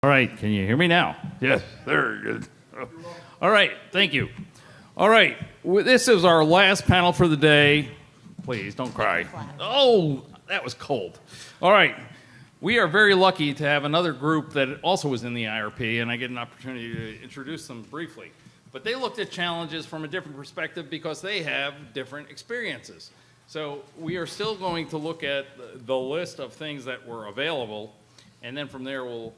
All right, can you hear me now? Yes, very good. All right, thank you. All right, this is our last panel for the day. Please, don't cry. Oh, that was cold. All right, we are very lucky to have another group that also was in the IRP, and I get an opportunity to introduce them briefly. But they looked at challenges from a different perspective because they have different experiences. So we are still going to look at the list of things that were available, and then from there we'll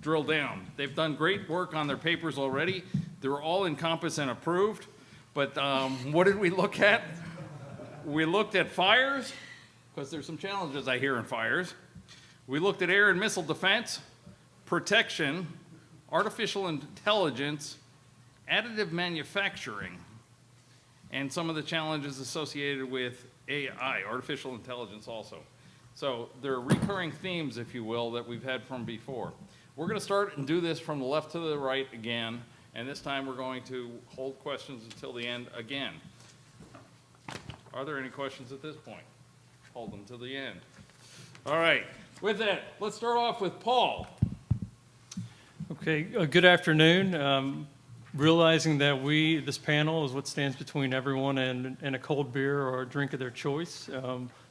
drill down. They've done great work on their papers already. They were all encompassed and approved. But what did we look at? We looked at fires, because there's some challenges I hear in fires. We looked at air and missile defense, protection, artificial intelligence, additive manufacturing, and some of the challenges associated with AI, artificial intelligence also. So there are recurring themes, if you will, that we've had from before. We're going to start and do this from the left to the right again, and this time we're going to hold questions until the end again. Are there any questions at this point? Hold them till the end. All right, with that, let's start off with Paul. Okay, good afternoon. Realizing that this panel is what stands between everyone and a cold beer or a drink of their choice.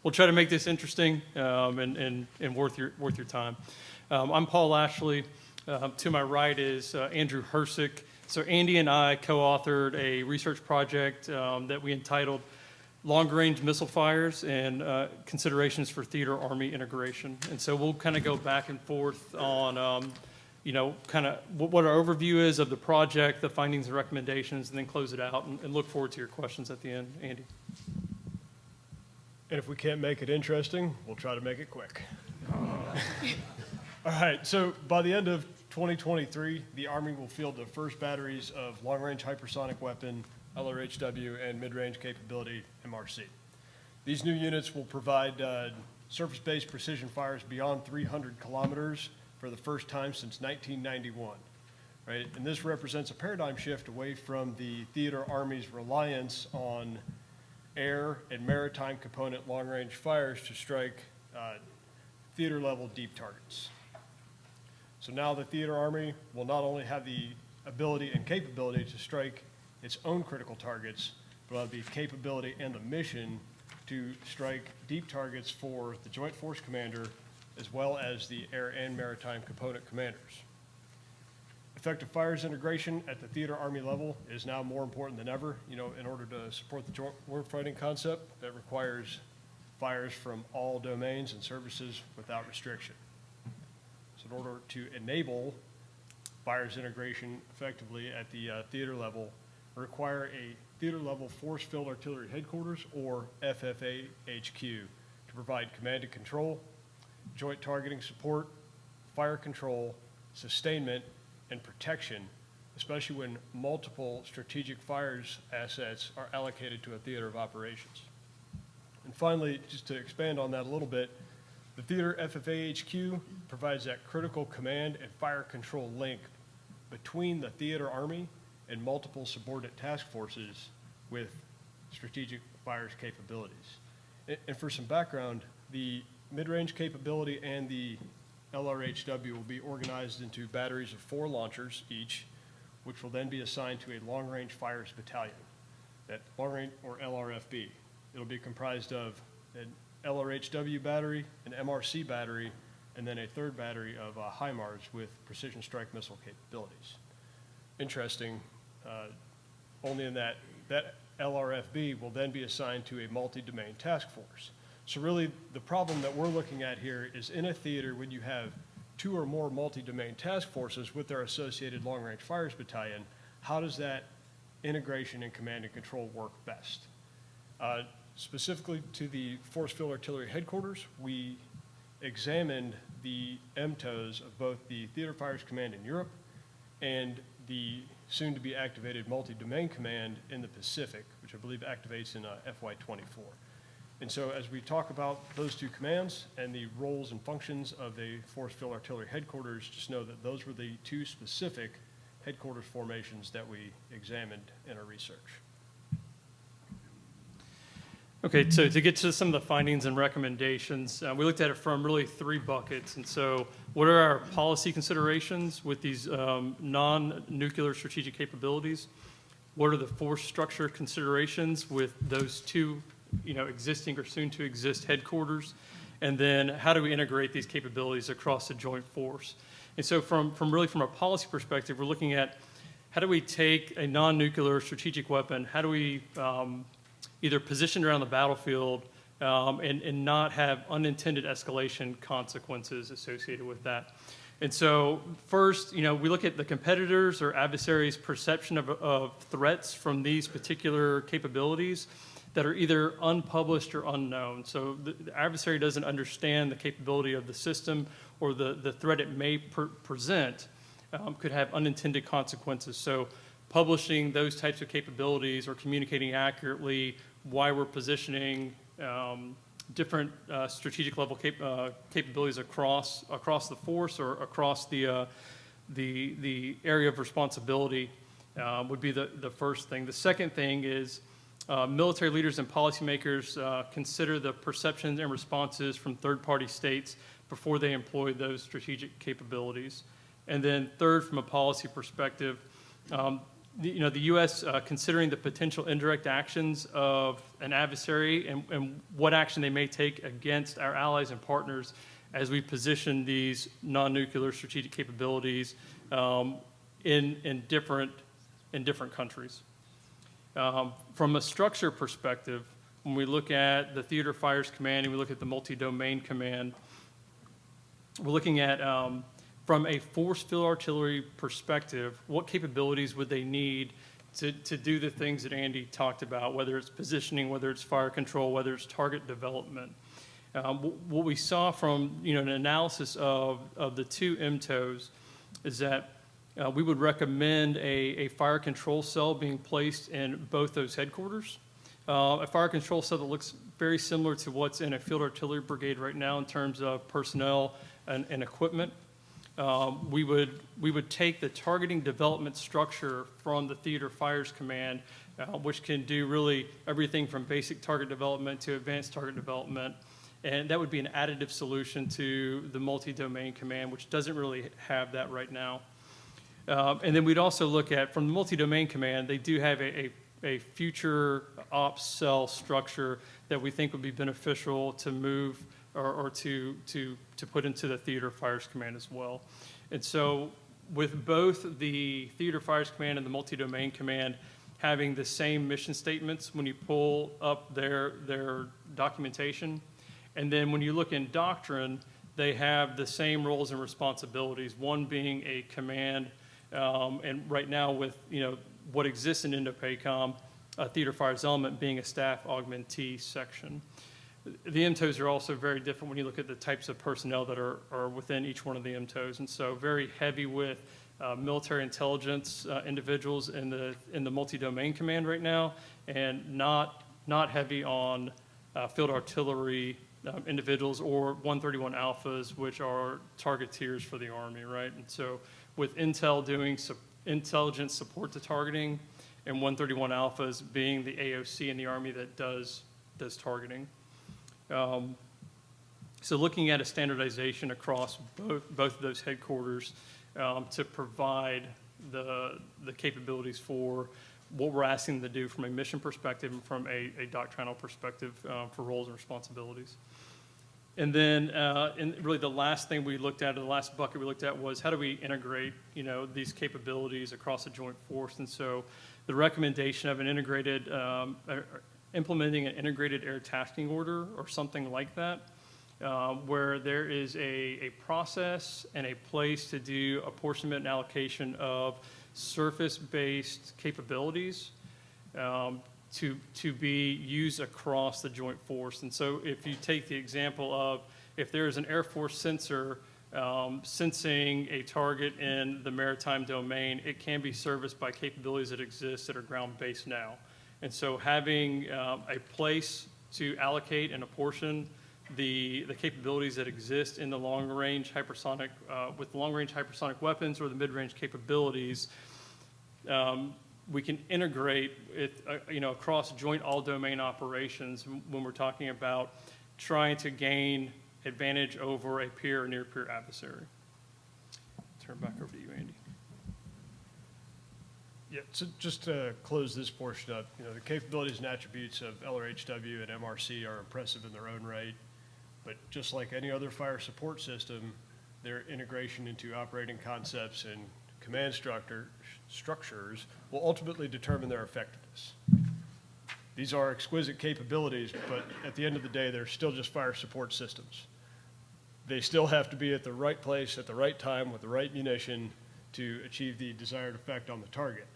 We'll try to make this interesting and worth your time. I'm Paul Lashley. To my right is Andrew Hercik. So Andy and I co-authored a research project that we entitled Long-Range Missile Fires and Considerations for Theater Army Integration. And so we'll kind of go back and forth on kind of what our overview is of the project, the findings and recommendations, and then close it out and look forward to your questions at the end. Andy. And if we can't make it interesting, we'll try to make it quick. All right, so by the end of 2023, the Army will field the first batteries of long-range hypersonic weapon, LRHW, and mid-range capability, MRC. These new units will provide surface-based precision fires beyond 300 kilometers for the first time since 1991, right? And this represents a paradigm shift away from the theater Army's reliance on air and maritime component long-range fires to strike theater-level deep targets. So now the theater Army will not only have the ability and capability to strike its own critical targets, but will have the capability and the mission to strike deep targets for the Joint Force Commander as well as the air and maritime component commanders. Effective fires integration at the theater Army level is now more important than ever. In order to support the joint warfighting concept that requires fires from all domains and services without restriction. So in order to enable fires integration effectively at the theater level, require a theater level force field artillery headquarters, or FFA-HQ, to provide command and control, joint targeting support, fire control, sustainment, and protection, especially when multiple strategic fires assets are allocated to a theater of operations. And finally, just to expand on that a little bit, the theater FFA-HQ provides that critical command and fire control link between the theater Army and multiple subordinate task forces with strategic fires capabilities. And for some background, the mid-range capability and the LRHW will be organized into batteries of 4 launchers each, which will then be assigned to a long-range fires battalion, that long-range or LRFB. It'll be comprised of an LRHW battery, an MRC battery, and then a third battery of HIMARS with precision strike missile capabilities. Interesting, only in that LRFB will then be assigned to a multi-domain task force. So really, the problem that we're looking at here is in a theater when you have 2 or more multi-domain task forces with their associated long-range fires battalion, how does that integration and command and control work best? Specifically to the Force Field Artillery Headquarters, we examined the MTOs of both the Theater Fires Command in Europe and the soon-to-be activated multi-domain command in the Pacific, which I believe activates in FY24. And so as we talk about those 2 commands and the roles and functions of the Force Field Artillery Headquarters, just know that those were the 2 specific headquarters formations that we examined in our research. Okay, so to get to some of the findings and recommendations, we looked at it from really 3 buckets. And so what are our policy considerations with these non-nuclear strategic capabilities? What are the force structure considerations with those 2, existing or soon to exist headquarters? And then how do we integrate these capabilities across the joint force? And so from a policy perspective, we're looking at how do we take a non-nuclear strategic weapon, how do we either position it around the battlefield and not have unintended escalation consequences associated with that. And so first, we look at the competitors or adversaries' perception of threats from these particular capabilities that are either unpublished or unknown. So the adversary doesn't understand the capability of the system or the threat it may present could have unintended consequences. So publishing those types of capabilities or communicating accurately why we're positioning different strategic level capabilities across the force or across the area of responsibility would be the first thing. The second thing is military leaders and policymakers consider the perceptions and responses from third-party states before they employ those strategic capabilities. And then third, from a policy perspective, the U.S. Considering the potential indirect actions of an adversary and what action they may take against our allies and partners as we position these non-nuclear strategic capabilities in different countries. From a structure perspective, when we look at the Theater Fires Command and we look at the Multi-Domain Command, we're looking at from a force field artillery perspective, what capabilities would they need to do the things that Andy talked about, whether it's positioning, whether it's fire control, whether it's target development. What we saw from an analysis of the 2 MTOs is that we would recommend a fire control cell being placed in both those headquarters. A fire control cell that looks very similar to what's in a field artillery brigade right now in terms of personnel and equipment. We would take the targeting development structure from the Theater Fires Command, which can do really everything from basic target development to advanced target development. And that would be an additive solution to the Multi-Domain Command, which doesn't really have that right now. And then we'd also look at, from the Multi-Domain Command, they do have a future ops cell structure that we think would be beneficial to move or to put into the Theater Fires Command as well. And so with both the Theater Fires Command and the Multi-Domain Command having the same mission statements when you pull up their documentation, and then when you look in doctrine, they have the same roles and responsibilities, one being a command, and right now with what exists in INDOPACOM, a Theater Fires element being a staff augmentee section. The MTOs are also very different when you look at the types of personnel that are within each one of the MTOs, and so very heavy with military intelligence individuals in the Multi-Domain Command right now, and not heavy on field artillery individuals or 131 Alphas, which are targeteers for the Army, right? And so with Intel doing intelligence support to targeting, and 131 Alphas being the AOC in the Army that does targeting. So looking at a standardization across both of those headquarters to provide the capabilities for what we're asking them to do from a mission perspective and from a doctrinal perspective for roles and responsibilities. And then and really the last thing we looked at, or the last bucket we looked at, was how do we integrate these capabilities across a joint force. And so the recommendation of an integrated implementing an integrated air tasking order or something like that, where there is a process and a place to do apportionment and allocation of surface-based capabilities to be used across the joint force. And so if you take the example of if there is an Air Force sensor sensing a target in the maritime domain, it can be serviced by capabilities that exist that are ground-based now. And so having a place to allocate and apportion the capabilities that exist in the long-range hypersonic, with long-range hypersonic weapons or the mid-range capabilities we can integrate it, across joint all-domain operations when we're talking about trying to gain advantage over a peer or near-peer adversary. Turn it back over to you, Andy. Yeah, so just to close this portion up, the capabilities and attributes of LRHW and MRC are impressive in their own right, but just like any other fire support system, their integration into operating concepts and command structures will ultimately determine their effectiveness. These are exquisite capabilities, but at the end of the day, they're still just fire support systems. They still have to be at the right place at the right time with the right munition to achieve the desired effect on the target.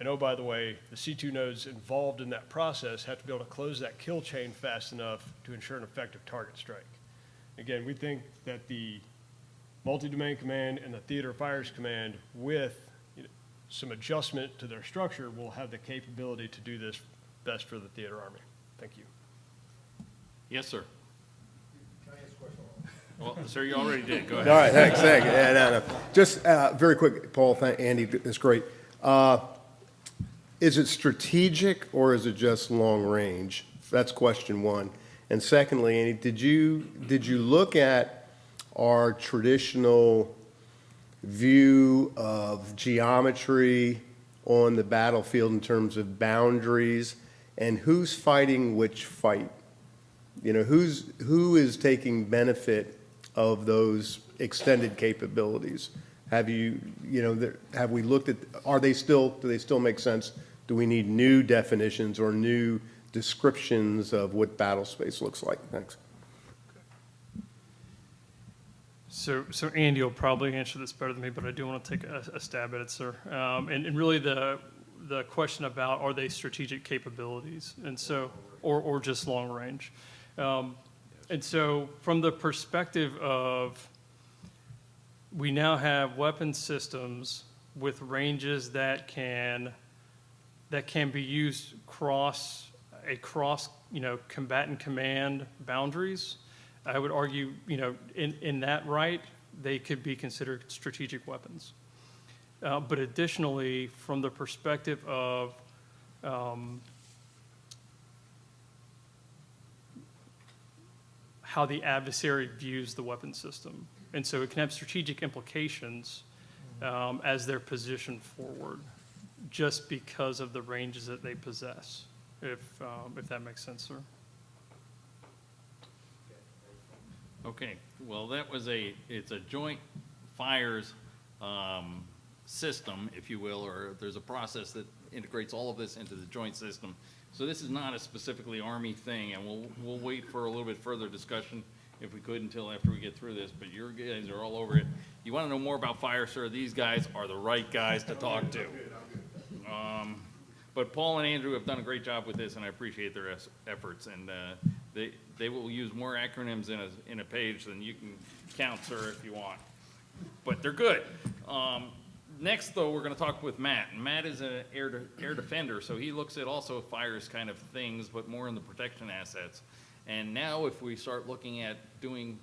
And oh, by the way, the C2 nodes involved in that process have to be able to close that kill chain fast enough to ensure an effective target strike. Again, we think that the multi-domain command and the theater fires command with some adjustment to their structure will have the capability to do this best for the theater army. Thank you. Yes, sir. Can I ask a question? Well, sir, you already did. Go ahead. All right, thanks. Yeah, no. Just very quick, Paul, Andy, that's great. Is it strategic or is it just long range? That's question one. And secondly, Andy, did you look at our traditional view of geometry on the battlefield in terms of boundaries and who's fighting which fight? Who is taking benefit of those extended capabilities? Have we looked at, do they still make sense? Do we need new definitions or new descriptions of what battle space looks like? Thanks. So Andy will probably answer this better than me, but I do want to take a stab at it, sir. And really the question about, are they strategic capabilities? And so, or just long range. And so from the perspective of, we now have weapon systems with ranges that can be used across combatant command boundaries. I would argue, in that right, they could be considered strategic weapons. But additionally, from the perspective of how the adversary views the weapon system. And so it can have strategic implications as they're positioned forward, just because of the ranges that they possess, if that makes sense, sir. Okay, well, it's a joint fires system, if you will, or there's a process that integrates all of this into the joint system. So this is not a specifically Army thing, and we'll wait for a little bit further discussion if we could until after we get through this, but your guys are all over it. You want to know more about fire, sir? These guys are the right guys to talk to. But Paul and Andrew have done a great job with this, and I appreciate their efforts. And they will use more acronyms in a page than you can count, sir, if you want. But they're good. Next, though, we're going to talk with Matt. And Matt is an air defender, so he looks at also fires kind of things, but more in the protection assets. And now if we start looking at doing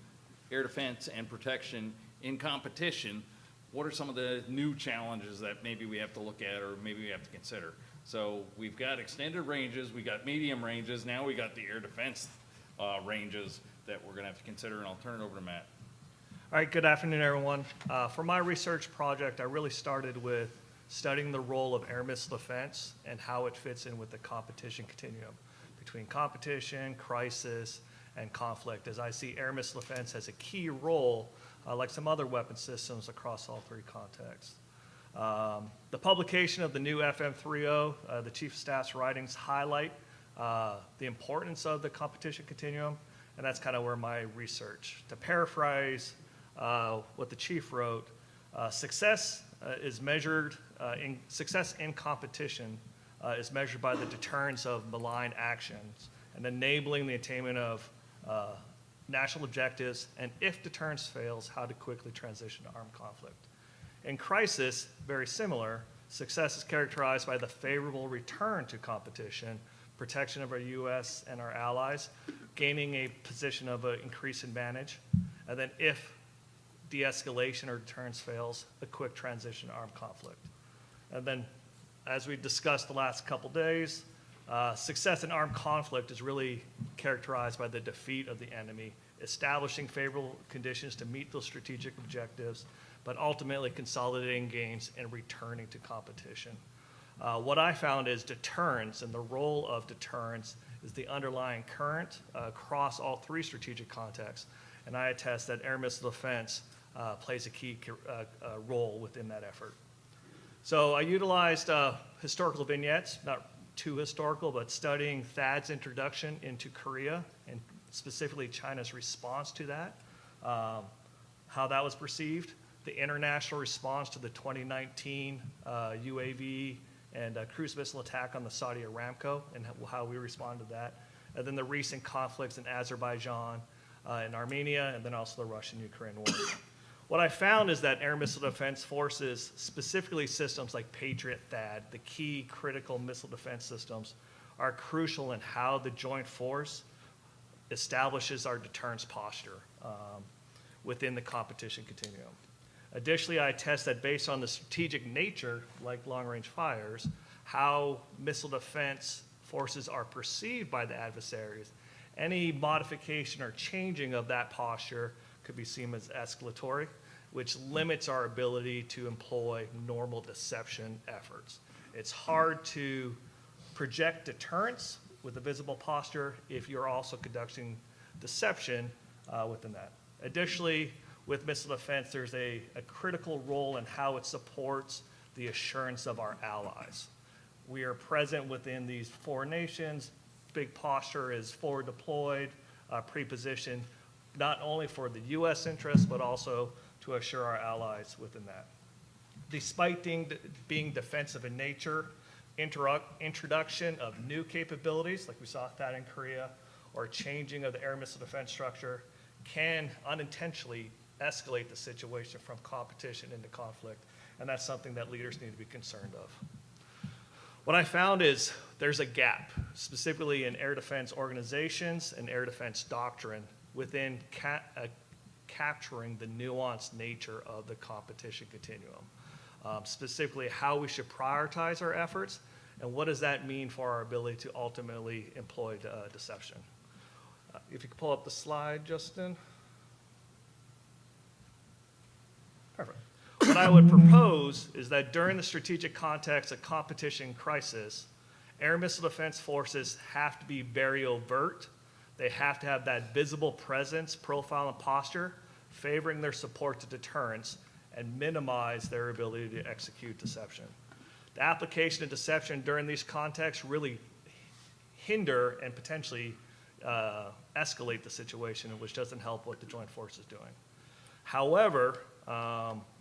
air defense and protection in competition, what are some of the new challenges that maybe we have to look at or maybe we have to consider? So we've got extended ranges, we got medium ranges, now we got the air defense ranges that we're going to have to consider, and I'll turn it over to Matt. All right, good afternoon, everyone. For my research project, I really started with studying the role of air missile defense and how it fits in with the competition continuum between competition, crisis, and conflict, as I see air missile defense as a key role, like some other weapon systems across all three contexts. The publication of the new FM30, the Chief of Staff's writings highlight the importance of the competition continuum, and that's kind of where my research. To paraphrase what the Chief wrote, success in competition is measured by the deterrence of malign actions and enabling the attainment of national objectives, and if deterrence fails, how to quickly transition to armed conflict. In crisis, very similar, success is characterized by the favorable return to competition, protection of our U.S. and our allies, gaining a position of increased advantage, and then if de-escalation or deterrence fails, a quick transition to armed conflict. And then As we discussed the last couple days, success in armed conflict is really characterized by the defeat of the enemy, establishing favorable conditions to meet those strategic objectives, but ultimately consolidating gains and returning to competition. What I found is deterrence, and the role of deterrence is the underlying current across all three strategic contexts. And I attest that air missile defense plays a key role within that effort. So I utilized historical vignettes, not too historical, but studying THAAD's introduction into Korea and specifically China's response to that, how that was perceived, the international response to the 2019 UAV and cruise missile attack on the Saudi Aramco and how we responded to that, and then the recent conflicts in Azerbaijan, in Armenia, and then also the Russian-Ukraine war. What I found is that air missile defense forces, specifically systems like Patriot THAAD, the key critical missile defense systems, are crucial in how the joint force establishes our deterrence posture within the competition continuum. Additionally, I attest that based on the strategic nature, like long-range fires, how missile defense forces are perceived by the adversaries, any modification or changing of that posture could be seen as escalatory, which limits our ability to employ normal deception efforts. It's hard to project deterrence with a visible posture if you're also conducting deception within that. Additionally, with missile defense, there's a critical role in how it supports the assurance of our allies. We are present within these four nations. Big posture is forward deployed, pre-positioned, not only for the U.S. interest, but also to assure our allies within that. Despite being defensive in nature, introduction of new capabilities, like we saw that in Korea, or changing of the air missile defense structure can unintentionally escalate the situation from competition into conflict, and that's something that leaders need to be concerned of. What I found is there's a gap, specifically in air defense organizations and air defense doctrine within capturing the nuanced nature of the competition continuum, specifically how we should prioritize our efforts, and what does that mean for our ability to ultimately employ deception. If you could pull up the slide, Justin. Perfect. What I would propose is that during the strategic context of competition crisis, air missile defense forces have to be very overt. They have to have that visible presence, profile, and posture, favoring their support to deterrence and minimize their ability to execute deception. The application of deception during these contexts really hinder and potentially escalate the situation, which doesn't help what the joint force is doing. However,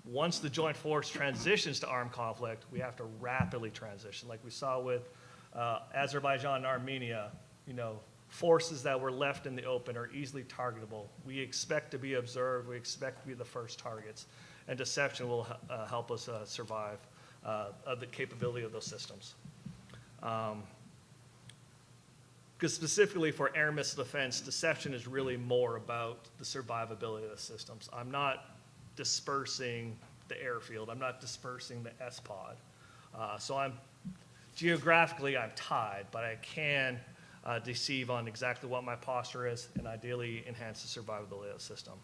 once the joint force transitions to armed conflict, we have to rapidly transition. Like we saw with Azerbaijan and Armenia, forces that were left in the open are easily targetable. We expect to be observed. We expect to be the first targets. And deception will help us survive of the capability of those systems. Because specifically for air missile defense, deception is really more about the survivability of the systems. I'm not dispersing the airfield. I'm not dispersing the S-pod. So geographically, I'm tied, but I can deceive on exactly what my posture is and ideally enhance the survivability of the system.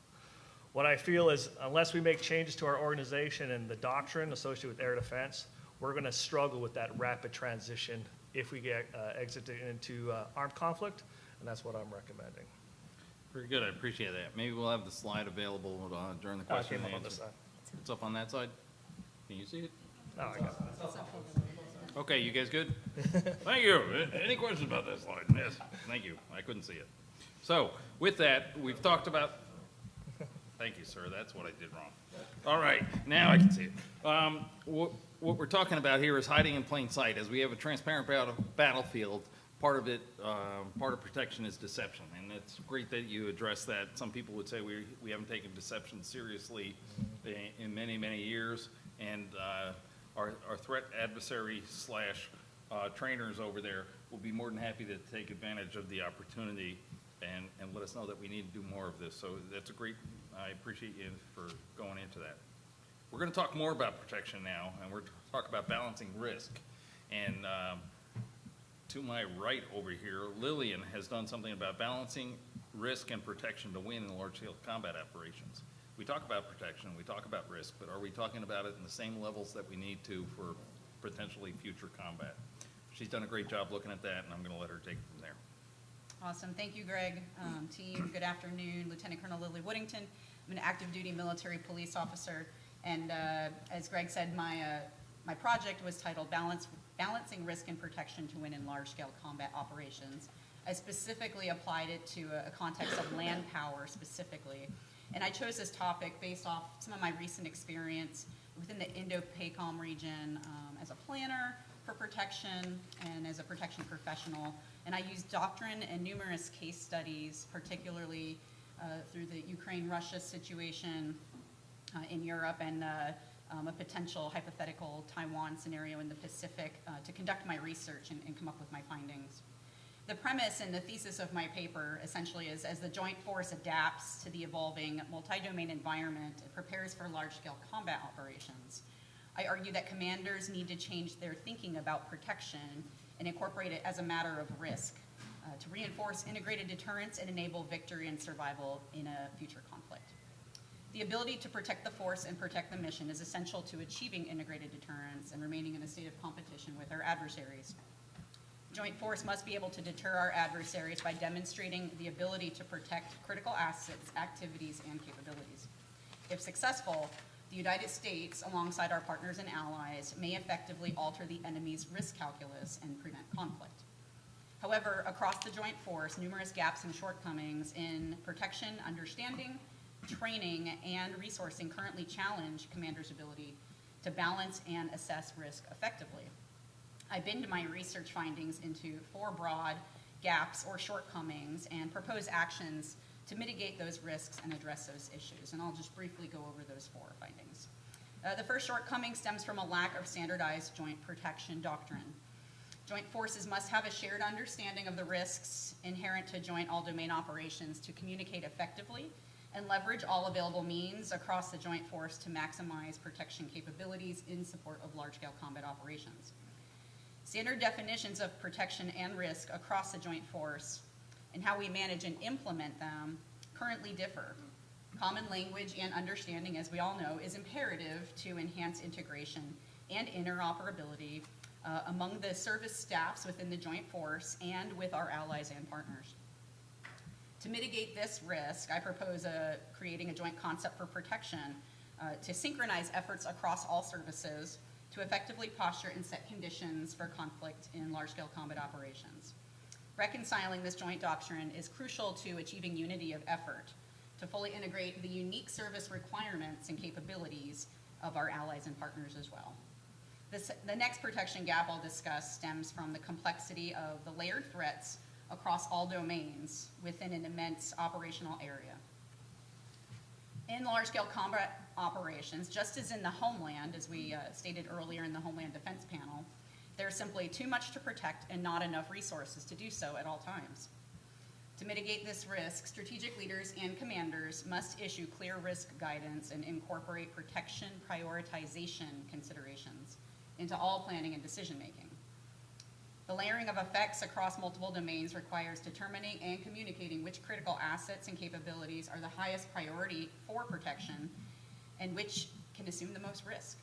What I feel is unless we make changes to our organization and the doctrine associated with air defense, we're going to struggle with that rapid transition if we get exited into armed conflict, and that's what I'm recommending. Very good. I appreciate that. Maybe we'll have the slide available during the question and On this answer. side. It's up on that side. Can you see it? Oh, I got it. Okay, you guys good? Thank you. Any questions about that slide? Yes, thank you. I couldn't see it. So with that, we've talked about, thank you, sir. That's what I did wrong. All right, now I can see it. What we're talking about here is hiding in plain sight. As we have a transparent battlefield, part of it, part of protection is deception. And it's great that you address that. Some people would say we haven't taken deception seriously in many, many years. And our threat adversary / trainers over there will be more than happy to take advantage of the opportunity and let us know that we need to do more of this. So that's a great, I appreciate you for going into that. We're going to talk more about protection now, and we're going to talk about balancing risk. And to my right over here, Lillian has done something about balancing risk and protection to win in large-scale combat operations. We talk about protection, we talk about risk, but are we talking about it in the same levels that we need to for potentially future combat? She's done a great job looking at that, and I'm going to let her take it from there. Awesome. Thank you, Greg. Team, good afternoon. Lieutenant Colonel Lillian Woodington. I'm an active duty military police officer. And as Greg said, my project was titled Balancing Risk and Protection to Win in Large-Scale Combat Operations. I specifically applied it to a context of Landpower specifically. And I chose this topic based off some of my recent experience within the Indo-PACOM region as a planner for protection and as a protection professional. And I used doctrine and numerous case studies, particularly through the Ukraine-Russia situation in Europe and a potential hypothetical Taiwan scenario in the Pacific to conduct my research and come up with my findings. The premise and the thesis of my paper essentially is as the joint force adapts to the evolving multi-domain environment, it prepares for large-scale combat operations. I argue that commanders need to change their thinking about protection and incorporate it as a matter of risk to reinforce integrated deterrence and enable victory and survival in a future conflict. The ability to protect the force and protect the mission is essential to achieving integrated deterrence and remaining in a state of competition with our adversaries. Joint force must be able to deter our adversaries by demonstrating the ability to protect critical assets, activities, and capabilities. If successful, the United States, alongside our partners and allies, may effectively alter the enemy's risk calculus and prevent conflict. However, across the joint force, numerous gaps and shortcomings in protection, understanding, training, and resourcing currently challenge commanders' ability to balance and assess risk effectively. I binned my research findings into 4 broad gaps or shortcomings and propose actions to mitigate those risks and address those issues. And I'll just briefly go over those 4 findings. The first shortcoming stems from a lack of standardized joint protection doctrine. Joint forces must have a shared understanding of the risks inherent to joint all-domain operations to communicate effectively and leverage all available means across the joint force to maximize protection capabilities in support of large-scale combat operations. Standard definitions of protection and risk across the joint force and how we manage and implement them currently differ. Common language and understanding, as we all know, is imperative to enhance integration and interoperability among the service staffs within the joint force and with our allies and partners. To mitigate this risk, I propose creating a joint concept for protection to synchronize efforts across all services to effectively posture and set conditions for conflict in large-scale combat operations. Reconciling this joint doctrine is crucial to achieving unity of effort to fully integrate the unique service requirements and capabilities of our allies and partners as well. The next protection gap I'll discuss stems from the complexity of the layered threats across all domains within an immense operational area. In large-scale combat operations, just as in the homeland, as we stated earlier in the Homeland Defense panel, there's simply too much to protect and not enough resources to do so at all times. To mitigate this risk, strategic leaders and commanders must issue clear risk guidance and incorporate protection prioritization considerations into all planning and decision-making. The layering of effects across multiple domains requires determining and communicating which critical assets and capabilities are the highest priority for protection and which can assume the most risk.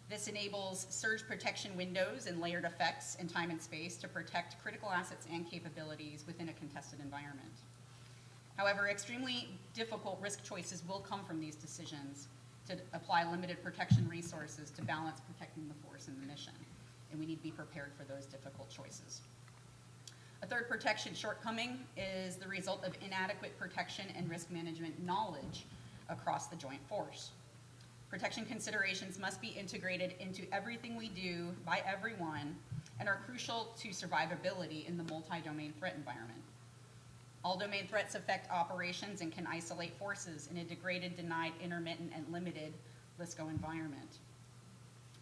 This enables surge protection windows and layered effects in time and space to protect critical assets and capabilities within a contested environment. However, extremely difficult risk choices will come from these decisions to apply limited protection resources to balance protecting the force and the mission, and we need to be prepared for those difficult choices. A third protection shortcoming is the result of inadequate protection and risk management knowledge across the joint force. Protection considerations must be integrated into everything we do by everyone and are crucial to survivability in the multi-domain threat environment. All domain threats affect operations and can isolate forces in a degraded, denied, intermittent, and limited LISCO environment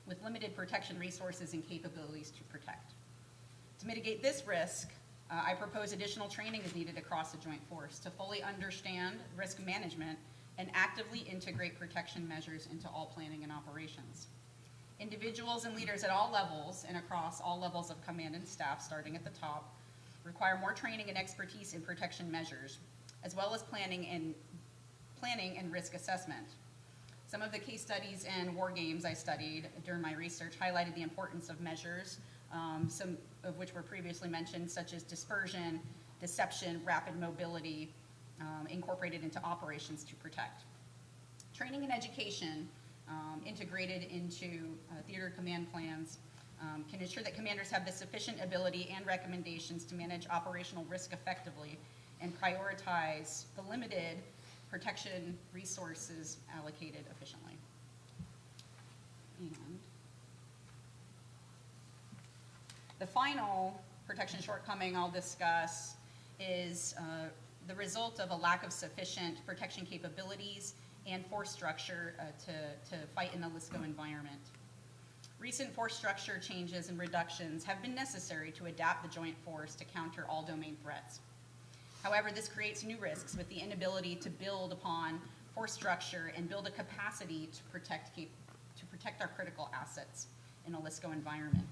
with limited protection resources and capabilities to protect. To mitigate this risk, I propose additional training is needed across the joint force to fully understand risk management and actively integrate protection measures into all planning and operations. Individuals and leaders at all levels and across all levels of command and staff, starting at the top, require more training and expertise in protection measures, as well as planning and risk assessment. Some of the case studies and war games I studied during my research highlighted the importance of measures, some of which were previously mentioned, such as dispersion, deception, rapid mobility, incorporated into operations to protect. Training and education integrated into theater command plans can ensure that commanders have the sufficient ability and recommendations to manage operational risk effectively and prioritize the limited protection resources allocated efficiently. And the final protection shortcoming I'll discuss is the result of a lack of sufficient protection capabilities and force structure to fight in the LSCO environment. Recent force structure changes and reductions have been necessary to adapt the joint force to counter all domain threats. However, this creates new risks with the inability to build upon force structure and build a capacity to protect our critical assets in a LSCO environment.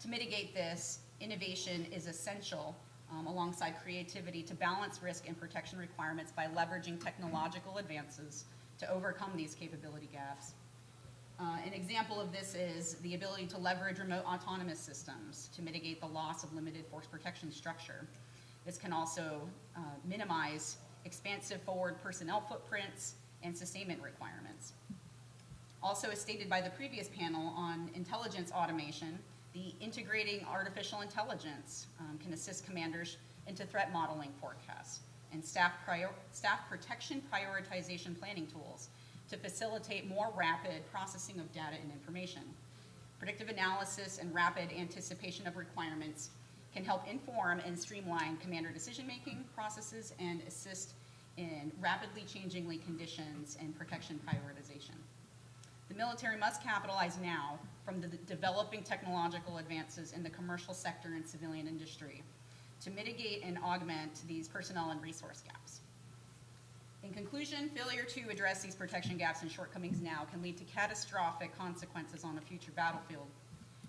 To mitigate this, innovation is essential alongside creativity to balance risk and protection requirements by leveraging technological advances to overcome these capability gaps. An example of this is the ability to leverage remote autonomous systems to mitigate the loss of limited force protection structure. This can also minimize expansive forward personnel footprints and sustainment requirements. Also, as stated by the previous panel on intelligence automation, the integrating artificial intelligence can assist commanders into threat modeling forecasts and staff protection prioritization planning tools to facilitate more rapid processing of data and information. Predictive analysis and rapid anticipation of requirements can help inform and streamline commander decision-making processes and assist in rapidly changing conditions and protection prioritization. The military must capitalize now from the developing technological advances in the commercial sector and civilian industry to mitigate and augment these personnel and resource gaps. In conclusion, failure to address these protection gaps and shortcomings now can lead to catastrophic consequences on a future battlefield.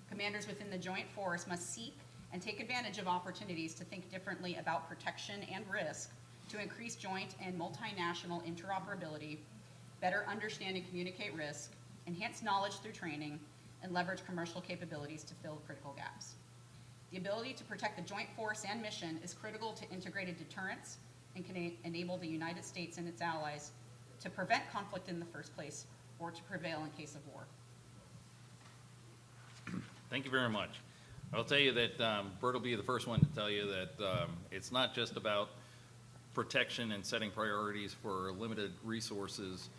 Commanders within the joint force must seek and take advantage of opportunities to think differently about protection and risk to increase joint and multinational interoperability, better understand and communicate risk, enhance knowledge through training, and leverage commercial capabilities to fill critical gaps. The ability to protect the joint force and mission is critical to integrated deterrence and can enable the United States and its allies to prevent conflict in the first place or to prevail in case of war. Thank you very much. I'll tell you that Bert will be the first one to tell you that it's not just about protection and setting priorities for limited resources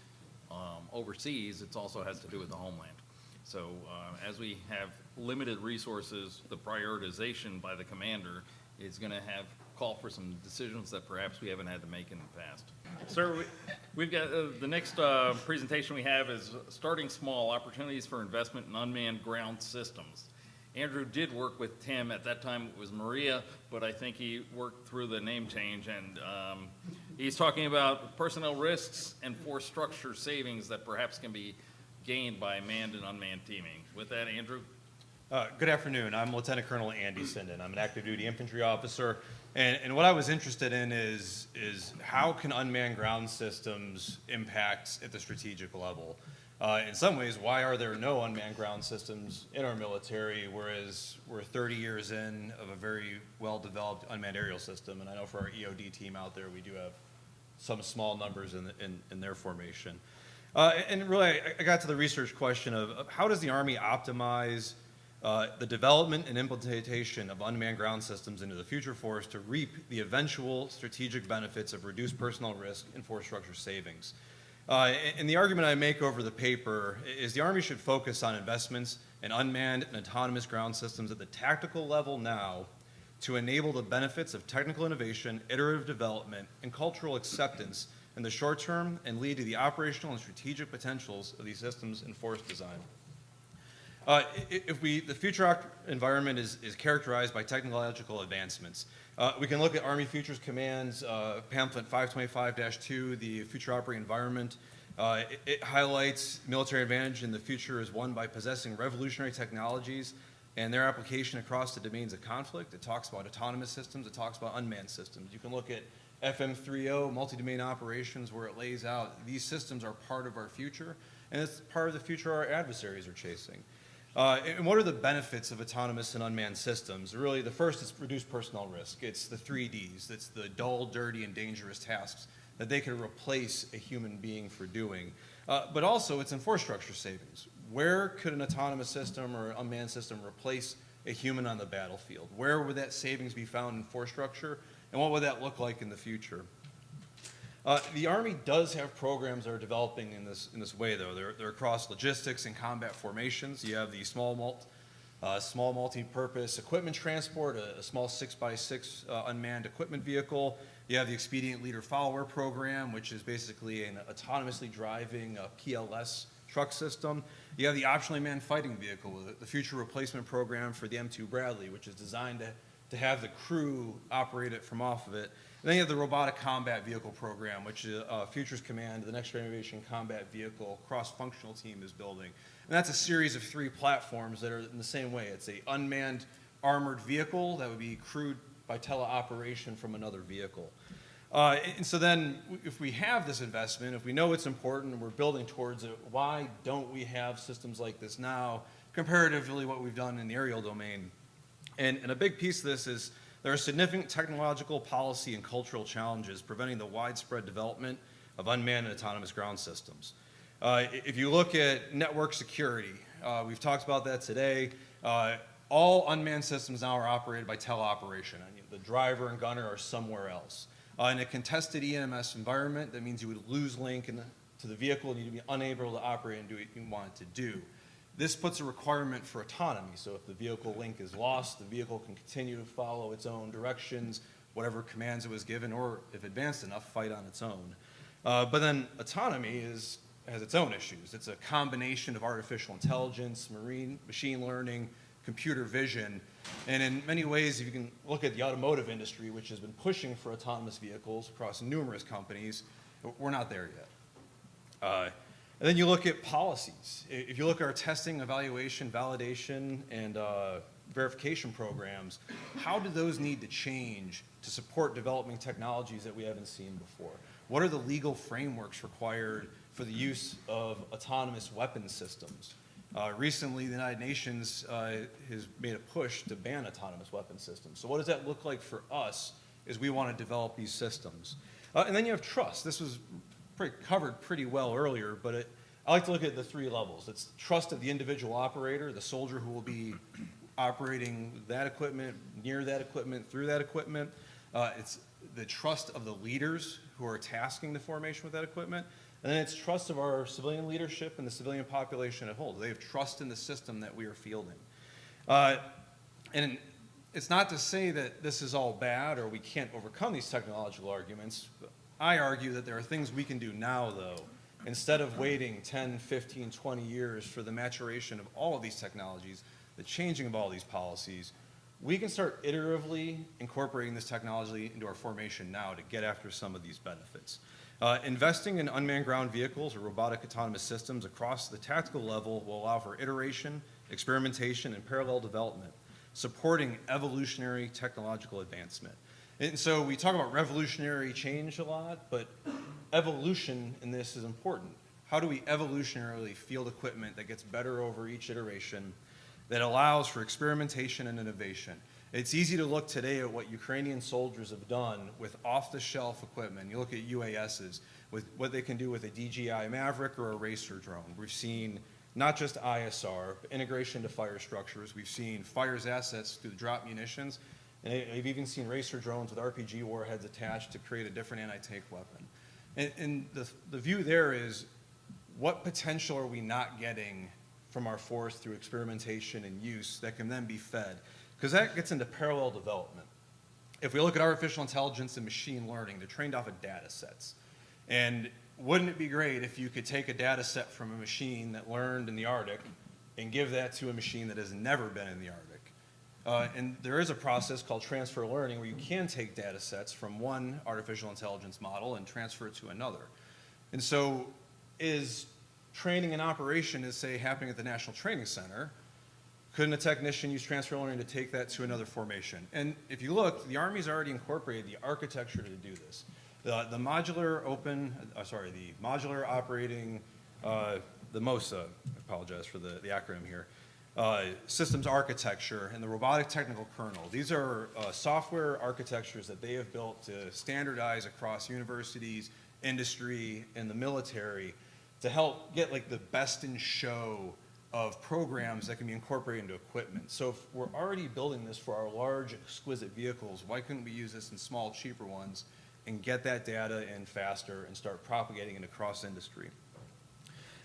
overseas, it also has to do with the homeland. So as we have limited resources, the prioritization by the commander is going to call for some decisions that perhaps we haven't had to make in the past. Sir, we've got the next presentation we have is starting small, opportunities for investment in unmanned ground systems. Andrew did work with Tim. At that time it was Maria, but I think he worked through the name change, and he's talking about personnel risks and force structure savings that perhaps can be gained by manned and unmanned teaming. With that, Andrew. Good afternoon. I'm Lieutenant Colonel Andy Sinden. I'm an active duty infantry officer, and what I was interested in is how can unmanned ground systems impact at the strategic level? In some ways, why are there no unmanned ground systems in our military, whereas we're 30 years in of a very well-developed unmanned aerial system? And I know for our EOD team out there, we do have some small numbers in their formation. And really, I got to the research question of how does the Army optimize the development and implementation of unmanned ground systems into the future force to reap the eventual strategic benefits of reduced personnel risk and force structure savings. And the argument I make over the paper is the Army should focus on investments in unmanned and autonomous ground systems at the tactical level now to enable the benefits of technical innovation, iterative development, and cultural acceptance in the short term and lead to the operational and strategic potentials of these systems in force design. The future environment is characterized by technological advancements. We can look at Army Futures Command's pamphlet 525-2, the Future Operating Environment. It highlights military advantage in the future is won by possessing revolutionary technologies and their application across the domains of conflict. It talks about autonomous systems. It talks about unmanned systems. You can look at FM30, multi-domain operations, where it lays out these systems are part of our future, and it's part of the future our adversaries are chasing. And what are the benefits of autonomous and unmanned systems? Really, the first is reduced personnel risk. It's the 3Ds. It's the dull, dirty, and dangerous tasks that they can replace a human being for doing. But also, it's infrastructure savings. Where could an autonomous system or unmanned system replace a human on the battlefield? Where would that savings be found in infrastructure, and what would that look like in the future? The Army does have programs that are developing in this way, though. They're across logistics and combat formations. You have the small multi-purpose equipment transport, a small 6x6 unmanned equipment vehicle. You have the Expedient Leader Follower program, which is basically an autonomously driving PLS truck system. You have the Optionally Manned Fighting Vehicle, the future replacement program for the M2 Bradley, which is designed to have the crew operate it from off of it. And then you have the Robotic Combat Vehicle program, which is Futures Command, the Next Generation Combat Vehicle cross-functional team is building. And that's a series of 3 platforms that are in the same way. It's a unmanned armored vehicle that would be crewed by teleoperation from another vehicle. And so then, if we have this investment, if we know it's important and we're building towards it, why don't we have systems like this now, comparatively what we've done in the aerial domain? And a big piece of this is there are significant technological, policy, and cultural challenges preventing the widespread development of unmanned and autonomous ground systems. If you look at network security, we've talked about that today. All unmanned systems now are operated by teleoperation. The driver and gunner are somewhere else. In a contested EMS environment, that means you would lose link to the vehicle and you'd be unable to operate and do what you want it to do. This puts a requirement for autonomy. So if the vehicle link is lost, the vehicle can continue to follow its own directions, whatever commands it was given, or if advanced enough, fight on its own. But then autonomy has its own issues. It's a combination of artificial intelligence, machine learning, computer vision, and in many ways, if you can look at the automotive industry, which has been pushing for autonomous vehicles across numerous companies, we're not there yet. And then you look at policies. If you look at our testing, evaluation, validation, and verification programs, how do those need to change to support developing technologies that we haven't seen before? What are the legal frameworks required for the use of autonomous weapon systems? Recently, the United Nations has made a push to ban autonomous weapon systems. So what does that look like for us as we want to develop these systems? And then you have trust. This was covered pretty well earlier, but I like to look at the 3 levels. It's trust of the individual operator, the soldier who will be operating that equipment, near that equipment, through that equipment. It's the trust of the leaders who are tasking the formation with that equipment. And then it's trust of our civilian leadership and the civilian population at whole. They have trust in the system that we are fielding. And it's not to say that this is all bad or we can't overcome these technological arguments. I argue that there are things we can do now, though, instead of waiting 10, 15, 20 years for the maturation of all of these technologies, the changing of all these policies. We can start iteratively incorporating this technology into our formation now to get after some of these benefits. Investing in unmanned ground vehicles or robotic autonomous systems across the tactical level will allow for iteration, experimentation, and parallel development, supporting evolutionary technological advancement. And so we talk about revolutionary change a lot, but evolution in this is important. How do we evolutionarily field equipment that gets better over each iteration, that allows for experimentation and innovation? It's easy to look today at what Ukrainian soldiers have done with off-the-shelf equipment. You look at UASs, with what they can do with a DJI Maverick or a racer drone. We've seen not just ISR, but integration to fire structures. We've seen fires assets through drop munitions. And I've even seen racer drones with RPG warheads attached to create a different anti-tank weapon. And the view there is, what potential are we not getting from our force through experimentation and use that can then be fed? Because that gets into parallel development. If we look at artificial intelligence and machine learning, they're trained off of data sets. And wouldn't it be great if you could take a data set from a machine that learned in the Arctic and give that to a machine that has never been in the Arctic? And there is a process called transfer learning where you can take data sets from one artificial intelligence model and transfer it to another. And so is training and operation is, say, happening at the National Training Center, couldn't a technician use transfer learning to take that to another formation? And if you look, the Army's already incorporated the architecture to do this. The modular operating, the MOSA, I apologize for the acronym here, systems architecture and the robotic technical kernel. These are software architectures that they have built to standardize across universities, industry, and the military to help get like the best in show of programs that can be incorporated into equipment. So if we're already building this for our large, exquisite vehicles, why couldn't we use this in small, cheaper ones and get that data in faster and start propagating it across industry?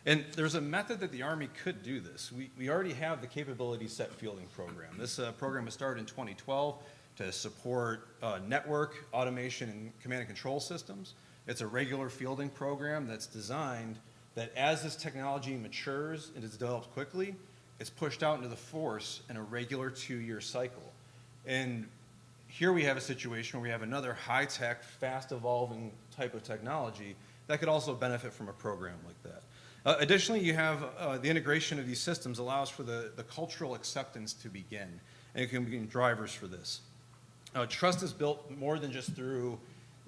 And there's a method that the Army could do this. We already have the capability set fielding program. This program was started in 2012 to support network automation and command and control systems. It's a regular fielding program that's designed that as this technology matures and is developed quickly, it's pushed out into the force in a regular 2-year cycle. And here we have a situation where we have another high-tech, fast-evolving type of technology that could also benefit from a program like that. Additionally, you have the integration of these systems allows for the cultural acceptance to begin, and it can be drivers for this. Trust is built more than just through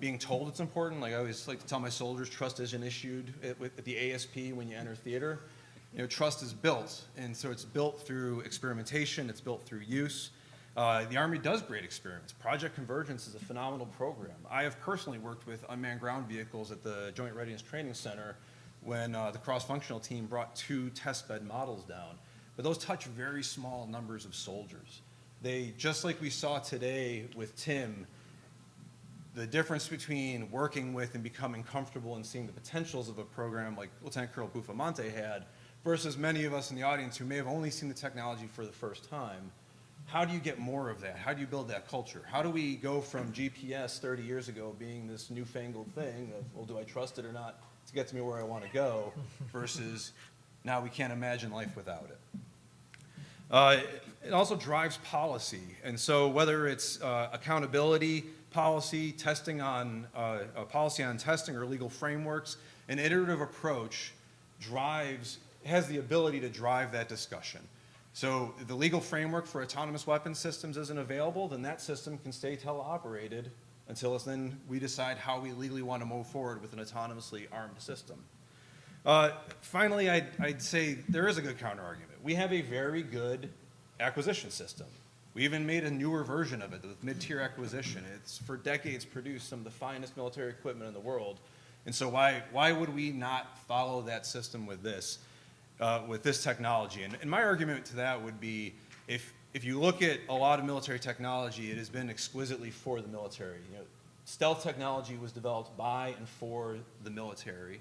being told it's important. Like I always like to tell my soldiers, trust isn't issued at the ASP when you enter theater. You know, trust is built, and so it's built through experimentation, it's built through use. The Army does great experiments. Project Convergence is a phenomenal program. I have personally worked with unmanned ground vehicles at the Joint Readiness Training Center when the cross-functional team brought 2 testbed models down. But those touch very small numbers of soldiers. They, just like we saw today with Tim, the difference between working with and becoming comfortable and seeing the potentials of a program like Lieutenant Colonel Buffamonte had versus many of us in the audience who may have only seen the technology for the first time. How do you get more of that? How do you build that culture? How do we go from GPS 30 years ago being this newfangled thing of, well, do I trust it or not to get to me where I want to go versus now we can't imagine life without it. It also drives policy. And so whether it's accountability, policy, testing on policy on testing or legal frameworks, an iterative approach has the ability to drive that discussion. So if the legal framework for autonomous weapon systems isn't available, then that system can stay teleoperated until then we decide how we legally want to move forward with an autonomously armed system. Finally, I'd say there is a good counter-argument. We have a very good acquisition system. We even made a newer version of it with mid-tier acquisition. It's for decades produced some of the finest military equipment in the world. And so why would we not follow that system with this technology? And my argument to that would be if you look at a lot of military technology, it has been exquisitely for the military. You know, stealth technology was developed by and for the military.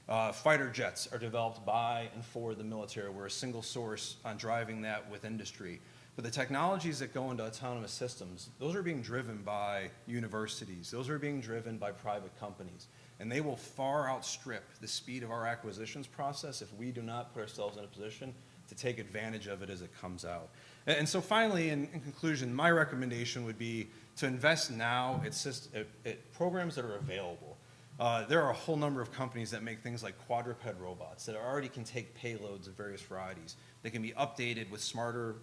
Fighter jets are developed by and for the military. We're a single source on driving that with industry. But the technologies that go into autonomous systems, those are being driven by universities. Those are being driven by private companies. And they will far outstrip the speed of our acquisitions process if we do not put ourselves in a position to take advantage of it as it comes out. And so finally, in conclusion, my recommendation would be to invest now at programs that are available. There are a whole number of companies that make things like quadruped robots that already can take payloads of various varieties. They can be updated with smarter,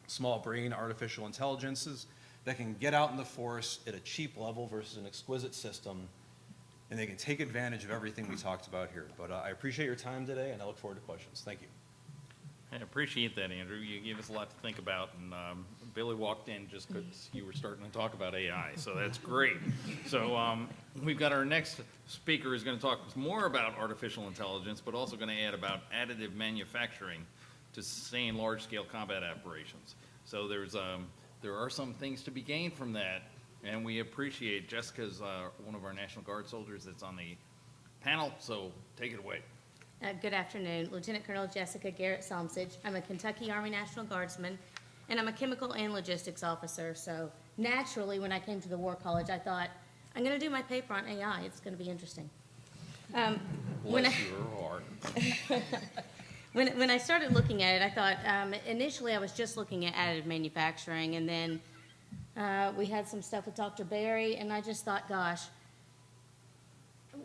small brain artificial intelligences that can get out in the force at a cheap level versus an exquisite system, and they can take advantage of everything we talked about here. But I appreciate your time today, and I look forward to questions. Thank you. I appreciate that, Andrew. You gave us a lot to think about, and Billy walked in just because you were starting to talk about AI, so that's great. So we've got our next speaker is going to talk more about artificial intelligence, but also going to add about additive manufacturing to sustain large-scale combat operations. So there are some things to be gained from that, and we appreciate Jessica's one of our National Guard soldiers that's on the panel, so take it away. Good afternoon. Lieutenant Colonel Jessicah Garrett-Sommisich. I'm a Kentucky Army National Guardsman, and I'm a chemical and logistics officer. So naturally, when I came to the War College, I thought, I'm going to do my paper on AI. It's going to be interesting. Bless your heart. When I started looking at it, I thought, initially I was just looking at additive manufacturing, and then we had some stuff with Dr. Barry, and I just thought, gosh,